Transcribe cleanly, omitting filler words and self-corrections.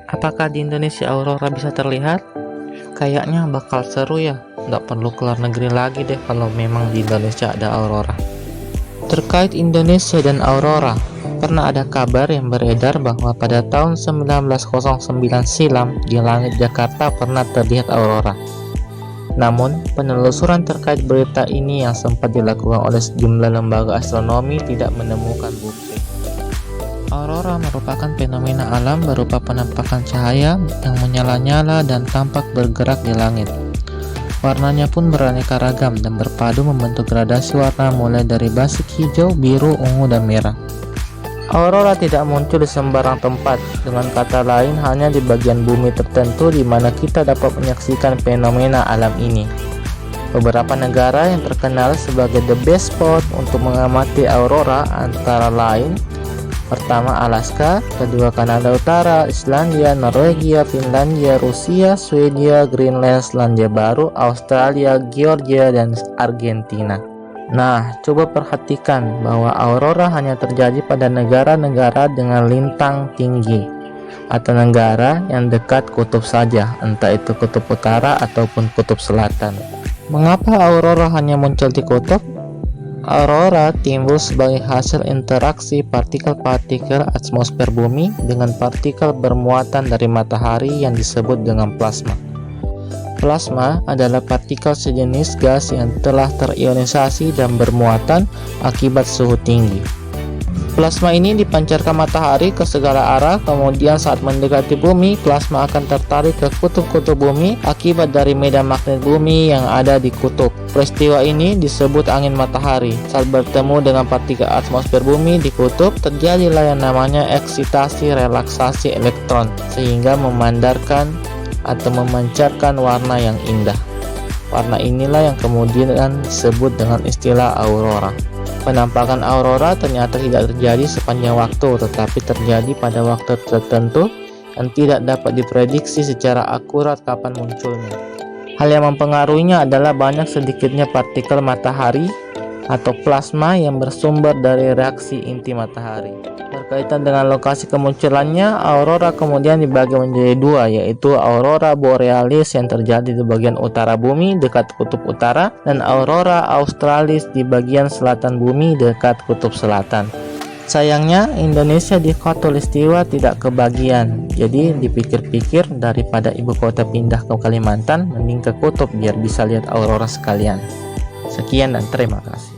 Apakah di Indonesia aurora bisa terlihat? Kayaknya bakal seru ya, nggak perlu keluar negeri lagi deh kalau memang di Indonesia ada aurora. Terkait Indonesia dan aurora, pernah ada kabar yang beredar bahwa pada tahun 1909 silam di langit Jakarta pernah terlihat aurora. Namun, penelusuran terkait berita ini yang sempat dilakukan oleh sejumlah lembaga astronomi tidak menemukan bukti. Aurora merupakan fenomena alam berupa penampakan cahaya yang menyala-nyala dan tampak bergerak di langit. Warnanya pun beraneka ragam dan berpadu membentuk gradasi warna mulai dari basik hijau, biru, ungu, dan merah. Aurora tidak muncul di sembarang tempat, dengan kata lain hanya di bagian bumi tertentu di mana kita dapat menyaksikan fenomena alam ini. Beberapa negara yang terkenal sebagai the best spot untuk mengamati aurora antara lain: pertama Alaska, kedua Kanada Utara, Islandia, Norwegia, Finlandia, Rusia, Swedia, Greenland, Selandia Baru, Australia, Georgia, dan Argentina. Nah, coba perhatikan bahwa aurora hanya terjadi pada negara-negara dengan lintang tinggi atau negara yang dekat kutub saja, entah itu kutub utara ataupun kutub selatan. Mengapa aurora hanya muncul di kutub? Aurora timbul sebagai hasil interaksi partikel-partikel atmosfer bumi dengan partikel bermuatan dari matahari yang disebut dengan plasma. Plasma adalah partikel sejenis gas yang telah terionisasi dan bermuatan akibat suhu tinggi. Plasma ini dipancarkan matahari ke segala arah, kemudian saat mendekati bumi, plasma akan tertarik ke kutub-kutub bumi akibat dari medan magnet bumi yang ada di kutub. Peristiwa ini disebut angin matahari. Saat bertemu dengan partikel atmosfer bumi di kutub, terjadilah yang namanya eksitasi relaksasi elektron, sehingga memandarkan atau memancarkan warna yang indah. Warna inilah yang kemudian disebut dengan istilah aurora. Penampakan aurora ternyata tidak terjadi sepanjang waktu, tetapi terjadi pada waktu tertentu yang tidak dapat diprediksi secara akurat kapan munculnya. Hal yang mempengaruhinya adalah banyak sedikitnya partikel matahari atau plasma yang bersumber dari reaksi inti matahari. Berkaitan dengan lokasi kemunculannya, aurora kemudian dibagi menjadi dua, yaitu aurora borealis yang terjadi di bagian utara bumi dekat kutub utara dan aurora australis di bagian selatan bumi dekat kutub selatan. Sayangnya Indonesia di khatulistiwa tidak kebagian, jadi dipikir-pikir daripada ibu kota pindah ke Kalimantan, mending ke kutub biar bisa lihat aurora sekalian. Sekian dan terima kasih.